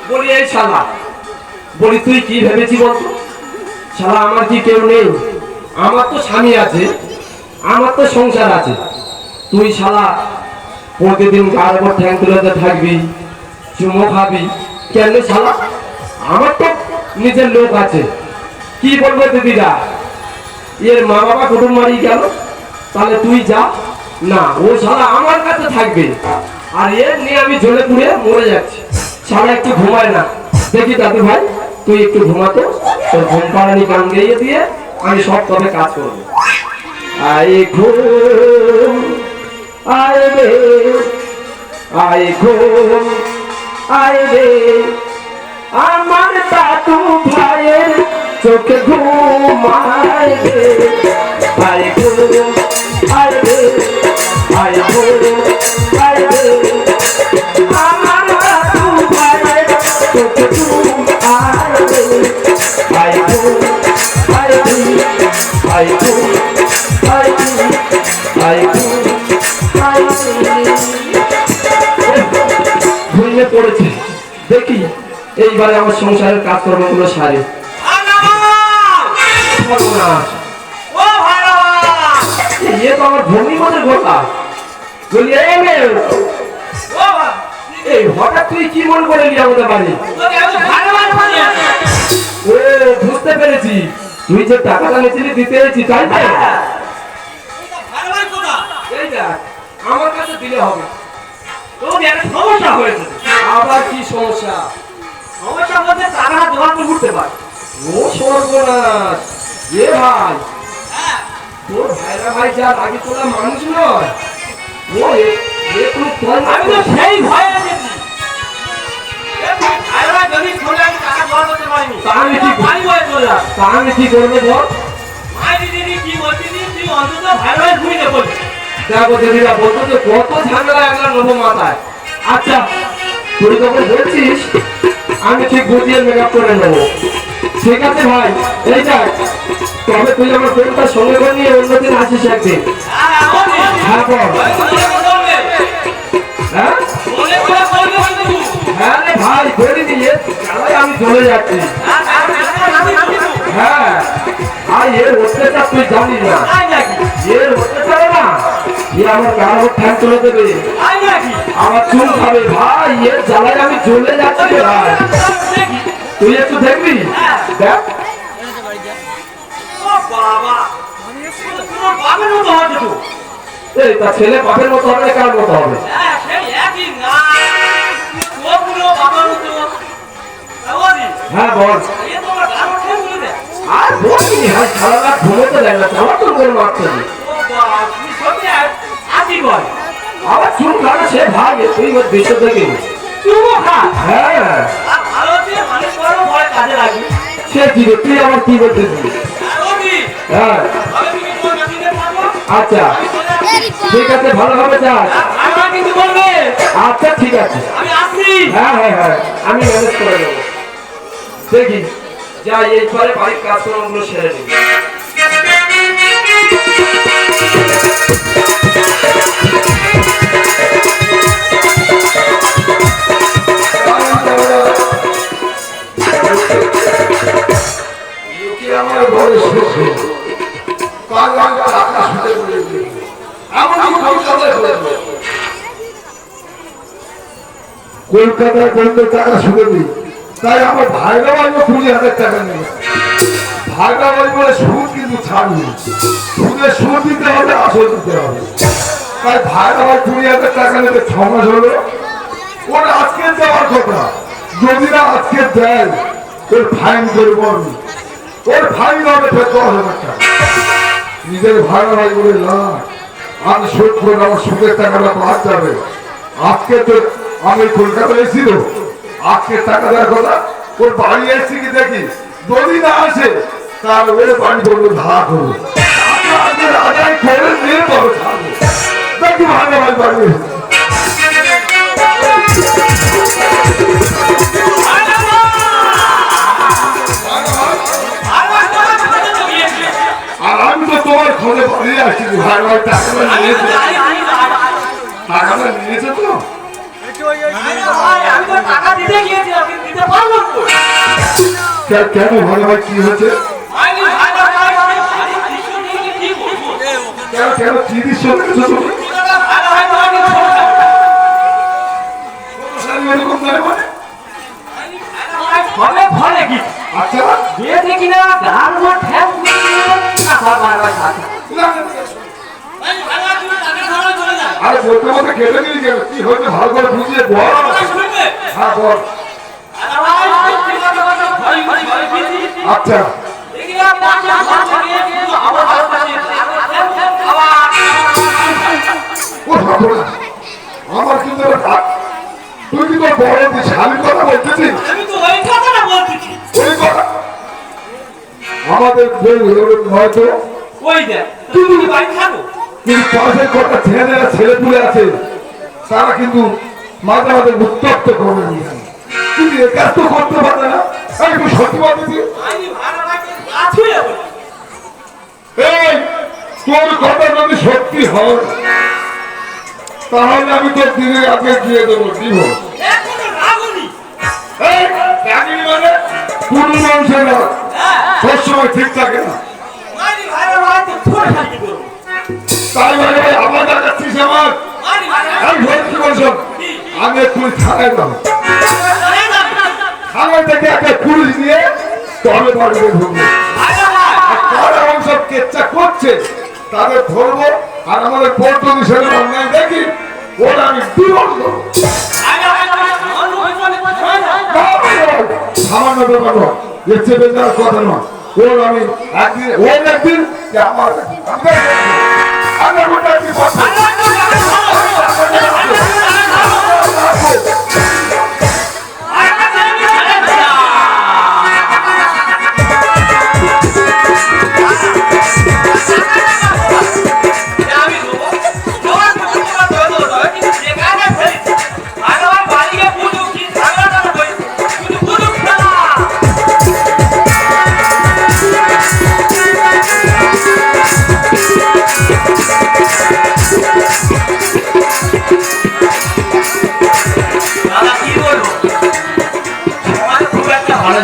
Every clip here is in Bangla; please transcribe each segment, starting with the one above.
বলি এই শালা, বলি তুই কি ভেবেছি বলতো? শালা আমার কি কেউ নেই? আমার তো স্বামী আছে, আমার তো সংসার আছে। তুই শালা প্রতিদিন গার উপর ঠ্যাং তুলেতে থাকবি, চুমো খাবি কেন শালা? আমার তো নিজের লোক আছে। কি বলবো দিদিরা, এর মা বাবা কুটুম মারি গেল, তাহলে তুই যা না, ও শালা আমার কাছে থাকবে, আর এর নিয়ে আমি জ্বলে পুড়ে মরে যাচ্ছি। শালা একটু ঘুমায় না। দেখি দাদু ভাই, তুই একটু ঘুমাতো, তোর ঘুম পাড়ানি গান গেয়ে দিয়ে আমি সব তবে কাজ করবো। আয় ঘুম আয় রে, আয় ঘুম আয় রে, আমার দাদু ভাইয়ের চোখে ঘুম আয় রে। আয় ঘুম আয় রে, আয় ঘুম আয় রে, আমার দাদু ভাইয়ের চোখে ঘুম আয় রে। আয় ঘুম আয় রে, আয় ঘুম আয় রে, আয় ঘুম আয় রে। ভুলে পড়েছে, দেখি এইবারে আমার সংসারের কাজকর্মগুলো সারে। ইয়ে তো আমার ভূমি মধ্যে ঘটা। বলি এই হঠাৎ তুই কি মন করে নিয়ে আমাদের বাড়ি? ও বুঝতে পেরেছি, তুই যে টাকাটা নিয়েছিলি দিতে এসেছি, তাই না? এই দেখ, আমার কাছে দিলে হবে। সমস্যা হয়েছে। আবার কি সমস্যা? সমস্যা বলতে টাকা জোগাড় করে উঠতে পার। ও সর্বনাশ! এ ভাই, তোর ভাইরা ভাই যা রাগি তোলা মানুষ নয়। ও আমি তো সেই ভয়ে আছি। আমি কি করবো বল? দেখো দিদিরা, বলতো যে কত ঝামেলা একলা নেবো মাথায়। আচ্ছা তুই যখন বলছিস, আমি ঠিক বুঝিয়ে মেকআপ করে নেবো। ঠিক আছে ভাই, এই দেখ, তবে তুই আমার ফোনটা সঙ্গে করে নিয়ে অন্যদিন আসিস একদিন। হ্যাঁ বল। হ্যাঁ রে ভাই, বলিনি, আমি চলে যাচ্ছি। হ্যাঁ, আর এর অত্যাচার তুই জানিস না। এর অত্যাচার না, এ আমার গাড়ি ঠ্যাং তুলে দেবে, আমার চুল খাবে ভাই। এর জ্বালায় আমি চলে যাচ্ছি ভাই। তুই একটু দেখবি, দেখ। এই তা ছেলে বাপের মতো হবে, কার মতো হবে? হ্যাঁ বল। আর বলছি হ্যাঁ, সারা রাত ঘুমোতে দেয় না, আমার তো করে মারতে হবে। আবার চুল খাবে সে ভাগে, তুই দেশ থেকে হ্যাঁ সে কি রে, তুই আমার কি বলতেছিস? হ্যাঁ আচ্ছা ঠিক আছে, ভালোভাবে যাস। আচ্ছা ঠিক আছে, হ্যাঁ হ্যাঁ হ্যাঁ, আমি ম্যানেজ করে নেবো। দেখি যাই, এইবারে বাড়ির কাজকর্মগুলো সেরে নিই। আমার ঘরে শেষে কলকাতায় বলতে টাকা শুনে দিই, তাই আমার ভাইরা ভাই 20,000 টাকা নেবে। ভাইরা ভাই বলে সুদ কিন্তু ছাড়বে, সুদের সুদ দিতে হবে, আসল দিতে হবে। তাই ভাইরা ভাই 20,000 টাকা নেবে। 6 মাস হলো, ওরা আজকে দেওয়ার কথা। যদি না আজকে দেয়, ওর ফাইন করবো আমি। ওর ফাইন হবে 10,000 টাকা। নিজের ভাইরা ভাই বলে না, আমি শোধ করে আমার সুদের টাকাটা বাদ যাবে। আজকে তো আমি কলকাতায় এসেছিল, আজকে টাকা দেওয়ার কথা। ওর বাড়ি এসেছি কি দেখি, যদি না আসে তাহলে ওর বাড়ি বলবো ধার করবো, আদায় করে নিয়ে পাবো ছাড়বো। দেখি ভাইরা ভাই বাড়ি এসেছি। আমাদের বাড়ি আসছি ভাই ভাই টাকাটা নিয়েছে টাকাটা নিয়েছে তো আমি তো টাকা দিতে গিয়েছিলাম কিন্তু দিতে পারলাম না। কেন ভাই ভাই কি হয়েছে আইনি ভাই ভাই কিছু নিয়ে কি করবো? কেন কেন কি দৃশ্য দেখেছো তুমি ভালো হয় তোমাকে এরকম নয় মানে ফলে ফলে কি আচ্ছা দিয়েছে কিনা গান মোট ঠ্যাং বারবার থাকে। আরে বলতে বলতে কেটে নিয়ে গেল কি হয়েছে ভালো করে বুঝিয়ে বল হ্যাঁ বল আচ্ছা ও ভাবো না আমার কিন্তু এটা কাজ তুই কি তোর বড় স্বামীর কথা বলতেছিস আমি তো ওই কথাটা বলতেছি। ওই কথা আমাদের হয়তো ওই দেখ তুমি বাড়ি থাকো কিন্তু পাশের কটা ছেলেরা ছেলে পুলে আছে তারা কিন্তু মাঝে মাঝে উত্তপ্ত করে নিয়ে কিন্তু এ কাজ তো করতে পারে না আমি একটু সত্যি বলতেছি আইনি ভালো লাগে আছে এই তোর কথা যদি সত্যি হয় তাহলে আমি তোর দিনের আগে দিয়ে দেবো ডিভোর্স এখনো রাগুনি। এই রাগিনী মানে কোন মানুষের না সবসময় ঠিক থাকে না আইনি ভালো লাগে ছোট খালি করো তাই মানে আমার দেখাচ্ছিস আমার আইনি ভালো আমি ভোট কি বলছো আমি একটু থানায় যাবো থানায় থেকে একটা পুলিশ নিয়ে তবে বাড়িতে ঢুকবো আর কারা সব কেচ্চা করছে তাদের ধরবো আর আমাদের পোর্ট যদি সেটা অন্যায় দেখি ওরা আমি ডিভোর্স দেবো সামান্য ব্যাপার নয় এর চেয়ে বেজার কথা নয় ওর আমি একদিন ওর একদিন যে আমার একদিন। আমি ওটা একদিন কথা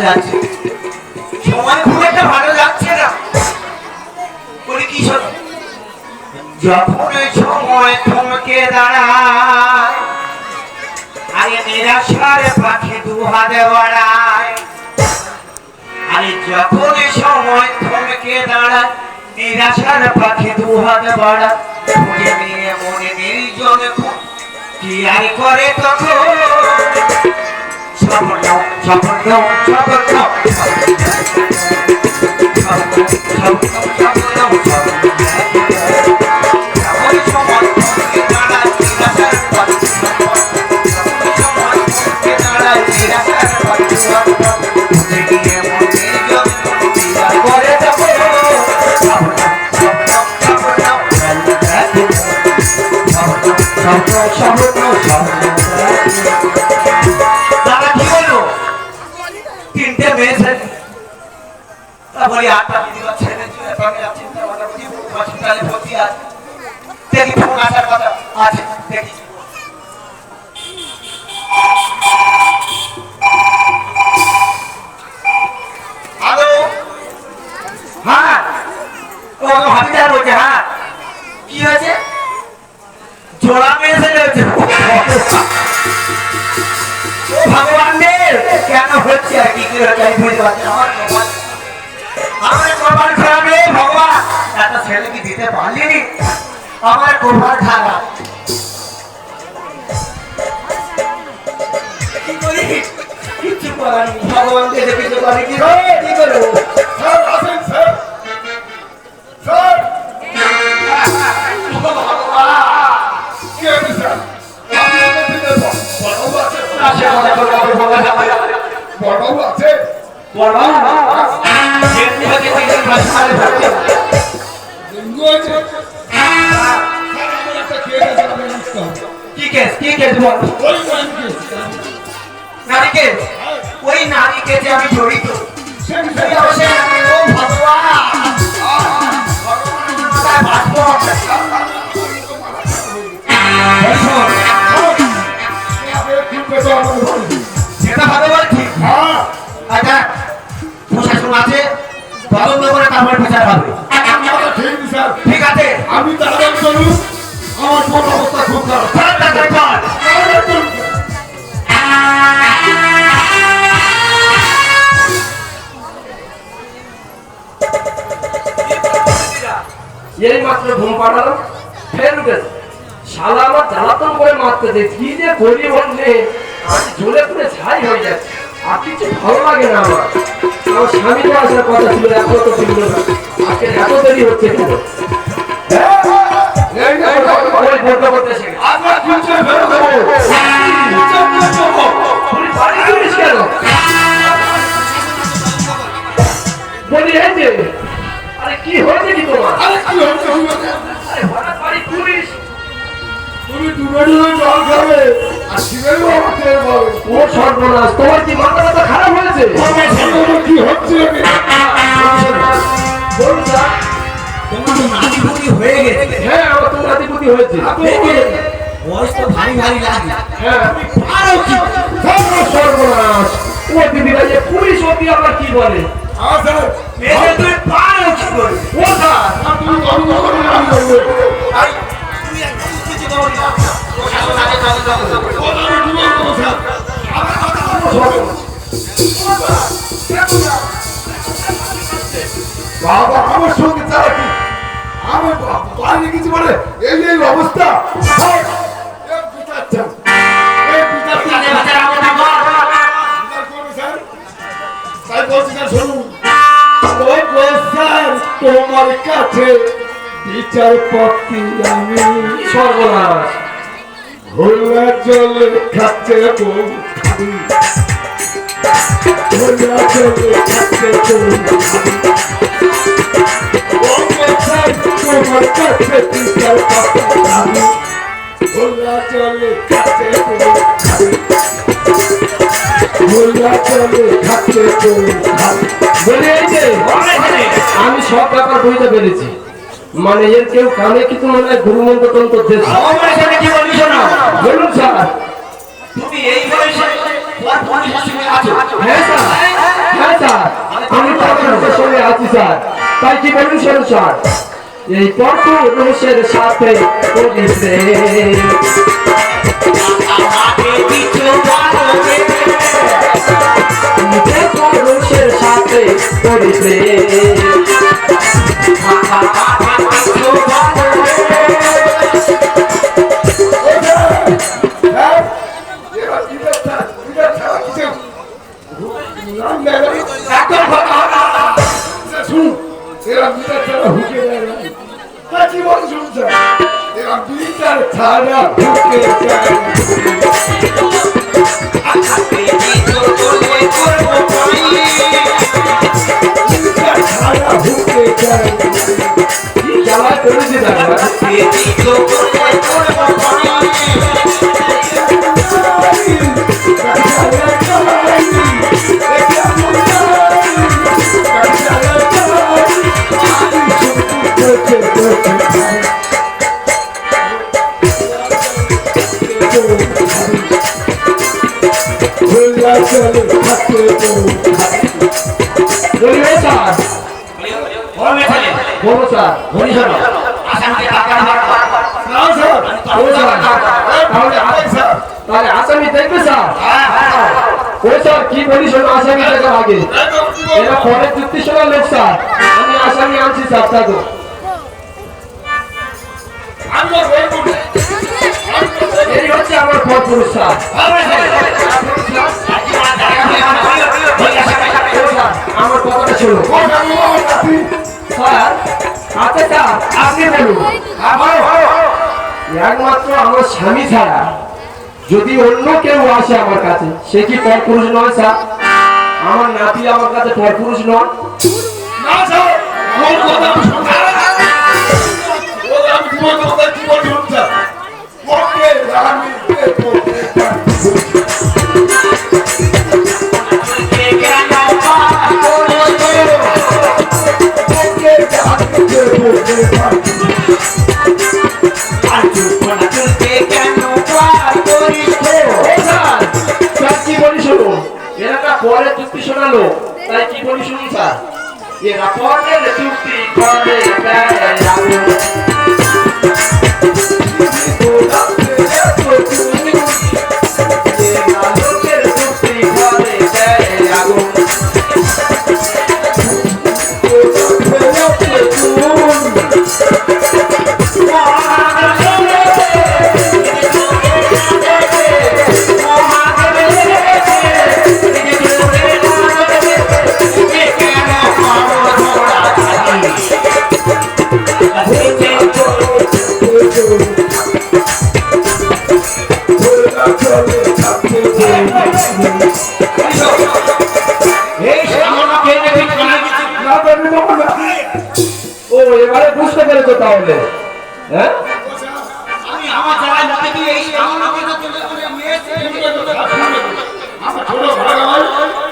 যাচ্ছে সময় খুব একটা ভালো যাচ্ছে না বলি কি শোনো যখন সময় থমকে দাঁড়ায় আরে নিরাশার পাখি দু হাতে বাড়ায় আরে যখন সময় থমকে দাঁড়ায় নিরাশার পাখি দু হাতে বাড়ায় খুঁজে নিয়ে মনে নির্জন কি আর করে তখন স্বপ্ন স্বপ্ন স্বপ্ন দাদা কি বলবো তিনটে মেয়ে ছেলে তারপরে আটটা দিদিবার ছেলে হসপিটালে ভর্তি আছে দেখি ফোন আসার কথা আছে দেখি হ্যালো হ্যাঁ ও হসপিটাল বলছে হ্যাঁ কি হয়েছে জোড়া মেয়ে ছেলে হয়েছে ও ভগবান কেন হচ্ছে আর কি করে আমি বুঝতে পারছি না। আমার কপাল খারাপ রে ভগবান এত ছেলে কি দিতে পারলি আমার কপাল খারাপ কি করি কিছু করার নেই ভগবান কে কিছু করে কি রে কি করবো স্যার আসেন স্যার স্যার কি হয়েছে স্যার আপনি আমাদের দিকে বড়বাবু আছে বড়বাবু আছে ডেঙ্গু আছে একটা কেস আছে আপনি বুঝতে হবে কি কেস বল ওই ওয়ান কেস নারী কেস ওই নারী কেসে আমি জড়িত সেম ও ভগবান আছে তদন্ত করে তারপরে বিচার হবে। ঠিক স্যার, ঠিক আছে আমি তাড়াতাড়ি করুন, আমার কোন অবস্থা খুব খারাপ। চল তাড়াতাড়ি চল। তাড়াতাড়ি করুন। এই মাত্র ঘুম পাড়ালাম, ফের উঠেছে। শালা আমার জ্বালাতন করে মারতেছে, কি যে করি বললে আমি জ্বলে পুড়ে ছাই হয়ে যাচ্ছে। আর কিছু ভালো লাগে না আমার। আমার স্বামী তো আসার কথা ছিল, এখনো তো ফিরল না। আজকে এত দেরি হচ্ছে কেন? এই যে ওই বলতে বলতে এসে গেছে। আপনার ফিউচার ফেরত দেবো। ফিউচার ফেরত দেবো। তুই বাড়ি চলিস কেন? বলি এই যে, আরে কি হয়েছে কি তোমার? আরে কি হচ্ছে তোমাকে? আরে হঠাৎ বাড়ি পুলিশ। তুমি ডুবে ডুবে জল খাবে আর শিবেরও আমার তেল পাবে। ও সর্বনাশ, তোমার কি মাথা ব্যথা খারাপ হয়েছে? আমার কি হচ্ছে নাকি? বলুন স্যার। তোমার তো নাতিপুতি হয়ে গেছে। হ্যাঁ, আমার তো নাতিপুতি হয়েছে। বয়স তো ভারী ভারী লাগে। হ্যাঁ, আরো কি সর্বনাশ। ও দিদিরা যে পুলিশ অতি আবার কি বলে? হ্যাঁ স্যার, মেয়ে তুই পারো কি করে? ও স্যার, তুমি গল্প করে আমি করবো। আই তুই একদম কিছু করবি না। চল আগে চল চল চল। ও আমি কি বলবো স্যার? বাবা আমার সঙ্গে চালা কি? আমি বাইরে কিছু বলে এই এই অবস্থা। এই বিচারটা, এই বিচারটা আরে বাজার আমো না কর। বিচার করবে স্যার। তাই বলছি স্যার শুনুন। ওই স্যার তোমার কাছে বিচারপতি আমি সর্বনাশ। ঘোলা জলে খাচ্ছে বউ খাবি। ঘোলা জলে খাচ্ছে বউ খাবি। তোমার কাছে বিচারপতি আমি ঘোলা জলে খাচ্ছে বউ খাবি। ঘোলা জলে খাচ্ছে বউ খাবি। বলি এই যে, আমি সব ব্যাপার বুঝতে পেরেছি। মানে এর কেউ কানে কিন্তু মনে হয় গুরুমন্ত্র তন্ত্র দিয়েছে। আমার সাথে কি বলিস না? বলুন স্যার। তুমি এই বয়সে তোর পুলিশের সঙ্গে আছো। হ্যাঁ স্যার, হ্যাঁ স্যার, আমি পরপুরুষের সঙ্গে আছি স্যার। তাই কি বলুন শুনুন স্যার। এই পরপুরুষের সাথে করি প্রেম। আমাকে দিছো ভালোবে। পরপুরুষের সাথে করি প্রেম। আমাকে দিছো ভালোবে। হ্যাঁ এরা বিচারটা বিচারটা কিছু নাম দেয় না। একদম কথা না। শুন এরা বিচারটা হুকে দেয় না। তা কি বল শুনছে এরা বিচার ছাড়া হুকে যায় না। আমাকে দিছো বলে করবো পাই। বিচার ছাড়া হুকে যায় না। কি জ্বালায় করেছি দাদা। আমাকে দিছো বলে করবো পাই। বলি ও স্যার, বলো স্যার। বলিস না। আসামকে টাকা ধর। ও স্যার, তাহলে আসামি দেখবে স্যার। ও স্যার কি বলি শোনো, আসামি দেখার আগে এরা পরে যুক্তি শোনার লোক স্যার। আমি আসামি আনছি স্যার। তাকে এই হচ্ছে আমার পরপুরুষ স্যার। ও স্যার, আমার কথাটা শোনো স্যার। আচ্ছা স্যার, আপনি বলুন। একমাত্র আমার স্বামী ছাড়া যদি অন্য কেউ আসে আমার কাছে, সে কি পরপুরুষ নয় স্যার? আমার নাতি আমার কাছে পরপুরুষ নয়? স্যার কি বলি শুনুন, এরা পরে যুক্তি শোনালো। তাই কি বলি শুনুন স্যার। এরা পথের চুক্তি করে দেয় আগুন। এরা লোকের চুক্তি করে দেয় আগুন। ও এবারে বুঝতে পেরেছো তাহলে, হ্যাঁ? আমি আমার জায়গায় না থেকে এই সামান্যকে তো তুলে তুলে নিয়েছে। ছোট ভাই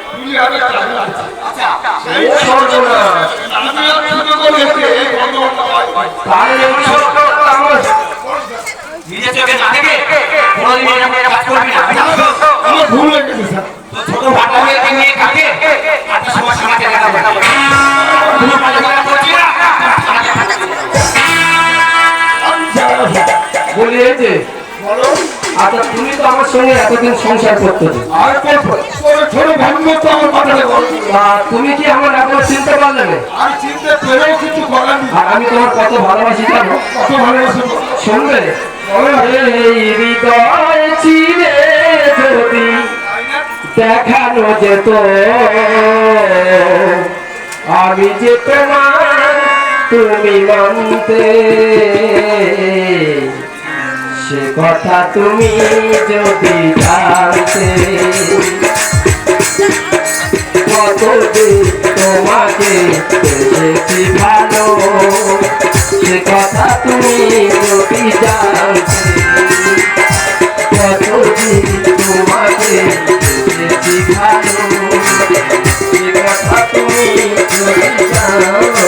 পুলিশ হাতে টাকা আছে। আচ্ছা সেই সর্বনাশ আমিও শুরু করেছি এই ভগবানটা ভাই তাহলে এই সরকারটা আমার নিজের চোখে না দেখে কোনোদিন এরকম কাজ করবি না। আমার ভুল হয়ে গেছে স্যার ছোট ভাটা হয়ে নিয়ে কাকে একটা সময় সমাজে দেখা যাবে। কোনো কাজে কাজ করছি না। আমি জানা বলি এই যে, বলো আচ্ছা তুমি তো আমার সঙ্গে এতদিন সংসার করতে, আর ছোট ভাগ্য তো আমার মাথায় বল তুমি কি আমার একবার চিনতে পারলে না? আর চিনতে পেরেও কিছু করার নেই। আর আমি তোমার কত ভালোবাসি জানো? কত ভালোবাসে শুনবে? এই হৃদয় চিরে যদি দেখানো যেত, আমি যে তোমার তুমি মানতে, সে কথা তুমি যদি জানতে, কতদিন তোমাকে বেশি ভালো, সে কথা তুমি যদি জানতে, কতদিন তোমাকে বেশি ভালো, সে কথা তুমি যদি জানতে।